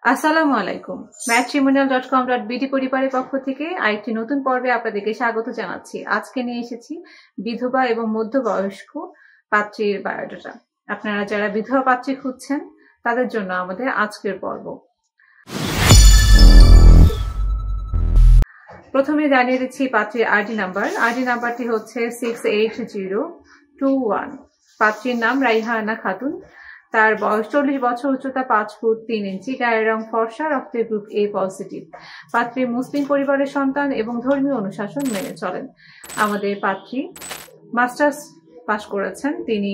আসসালামু আলাইকুম। matrimonial.com.bd পরিবারের পক্ষ থেকে আরেকটি নতুন পর্বে আপনাদেরকে স্বাগত জানাচ্ছি। আজকে নিয়ে এসেছি বিধবা এবং মধ্যবয়স্ক পাত্রীর বায়োডাটা। আপনারা যারা বিধবা পাত্রী খুঁজছেন তাদের জন্য আমাদের আজকের পর্ব। প্রথমে জানিয়ে দিচ্ছি পাত্রীর আইডি নাম্বার। আইডি নাম্বারটি হচ্ছে 68021। পাত্রীর নাম রাইহানা খাতুন। তার বয়স 40 বছর, উচ্চতা 5 ফুট 3 ইঞ্চি, গায়ের রং ফর্সা, রক্তের গ্রুপ A পজিটিভ। পাত্রী মুসলিম পরিবারের সন্তান এবং ধর্মীয় অনুশাসন মেনে চলেন। আমাদের পাত্রী মাস্টার্স পাশ করেছেন। তিনি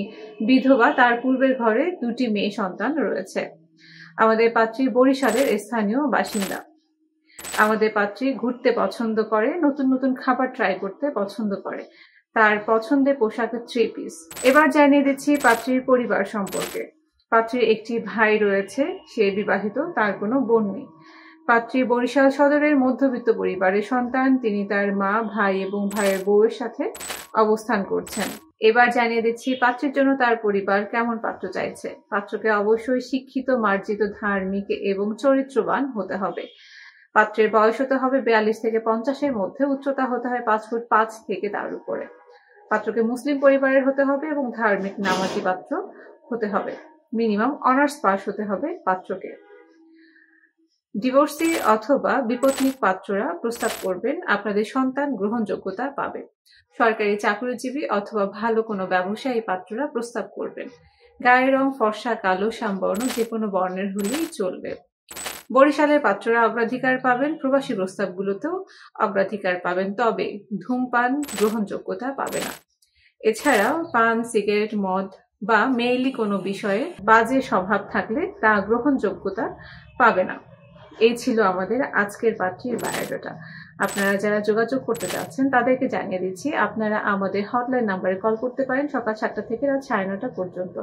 বিধবা, তার পূর্বের ঘরে 2টি মেয়ে সন্তান রয়েছে। আমাদের পাত্রী বরিশালের স্থানীয় বাসিন্দা। আমাদের পাত্রী ঘুরতে পছন্দ করে, নতুন নতুন খাবার ট্রাই করতে পছন্দ করে। তার পছন্দের পোশাক 3 পিস। এবার জানিয়ে দিচ্ছি পাত্রীর পরিবার সম্পর্কে। পাত্রীর একটি ভাই রয়েছে, সে বিবাহিত, তার কোনো বোন নেই। পাত্রী বরিশাল সদরের মধ্যবিত্ত পরিবারের সন্তান। তিনি তার মা, ভাই এবং ভাইয়ের বউয়ের সাথে অবস্থান করছেন। এবার জানিয়ে দিচ্ছি পাত্রীর জন্য তার পরিবার কেমন পাত্র চাইছে। পাত্রকে অবশ্যই শিক্ষিত, মার্জিত, ধার্মিক এবং চরিত্রবান হতে হবে। পাত্রের বয়স হতে হবে 42 থেকে 50-এর মধ্যে, উচ্চতা হতে হয় 5 ফুট 5 থেকে তার উপরে। পাত্রকে মুসলিম পরিবারের হতে হবে এবং ধার্মিক, নামাজি পাত্র হতে হবে। মিনিমাম অনার্স পাস হতে হবে পাত্রকে। ডিভোর্সি অথবা বিপত্নিক পাত্ররা প্রস্তাব করবেন, আপনাদের সন্তান গ্রহণযোগ্যতা পাবে। সরকারি চাকরিজীবী অথবা ভালো কোনো ব্যবসায়ী পাত্ররা প্রস্তাব করবেন। গায়ের রং ফর্সা, কালো, শ্যামবর্ণ, যে কোনো বর্ণের হলেই চলবে। বরিশালের পাত্ররা অগ্রাধিকার পাবেন। প্রবাসী প্রস্তাবগুলোতেও অগ্রাধিকার পাবেন, তবে ধূমপান গ্রহণযোগ্যতা পাবে না। এছাড়াও পান, সিগারেট, মদ বা মেইলি কোনো বিষয়ে বাজে স্বভাব থাকলে তা গ্রহণযোগ্যতা পাবে না। এই ছিল আমাদের আজকের পাত্রীর বায়োডাটা। আপনারা যারা যোগাযোগ করতে চাচ্ছেন তাদেরকে জানিয়ে দিচ্ছি, আপনারা আমাদের হটলাইন নাম্বারে কল করতে পারেন সকাল 7টা থেকে রাত 9:30 পর্যন্ত।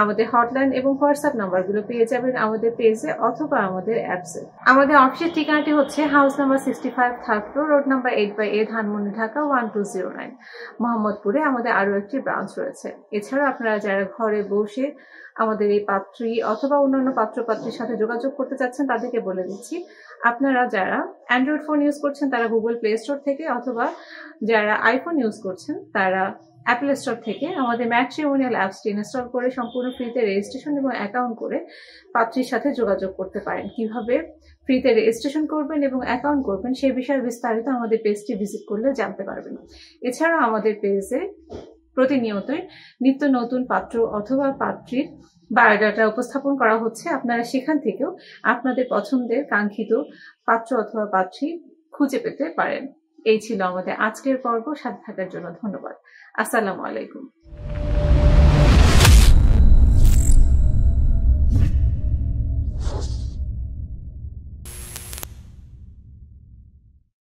আমাদের হটলাইন এবং হোয়াটসঅ্যাপ নাম্বারগুলো পেয়ে যাবেন আমাদের পেজে অথবা আমাদের অ্যাপসে। আমাদের অফিসের ঠিকানাটি হচ্ছে house number 65, third floor, road number 8/A, Dhanmondi, Dhaka 1209। মোহাম্মদপুরে আমাদের আরো একটি ব্রাঞ্চ রয়েছে। এছাড়া আপনারা যারা ঘরে বসে আমাদের এই পাত্রী অথবা অন্যান্য পাত্রপাত্রীর সাথে যোগাযোগ করতে চাচ্ছেন তাদেরকে বলে দিচ্ছি, আপনারা যারা অ্যান্ড্রয়েড ফোন ইউজ করছেন তারা গুগল প্লে স্টোর থেকে, অথবা যারা আইফোন ইউজ করছেন তারা অ্যাপল স্টোর থেকে আমাদের ম্যাট্রিমোনিয়াল অ্যাপসটি ইনস্টল করে সম্পূর্ণ ফ্রিতে রেজিস্ট্রেশন এবং অ্যাকাউন্ট করে পাত্রীর সাথে যোগাযোগ করতে পারেন। কিভাবে ফ্রিতে রেজিস্ট্রেশন করবেন এবং অ্যাকাউন্ট করবেন সে বিষয়ে বিস্তারিত আমাদের পেজটি ভিজিট করলে জানতে পারবেন। এছাড়াও আমাদের পেজে প্রতিনিয়তই নিত্য নতুন পাত্র অথবা পাত্রীর বায়োডাটা উপস্থাপন করা হচ্ছে। আপনারা সেখান থেকেও আপনাদের পছন্দের কাঙ্ক্ষিত পাত্র অথবা পাত্রী খুঁজে পেতে পারেন। এই ছিল আমাদের আজকের পর্ব। সাথে থাকার জন্য ধন্যবাদ। আসসালামু আলাইকুম।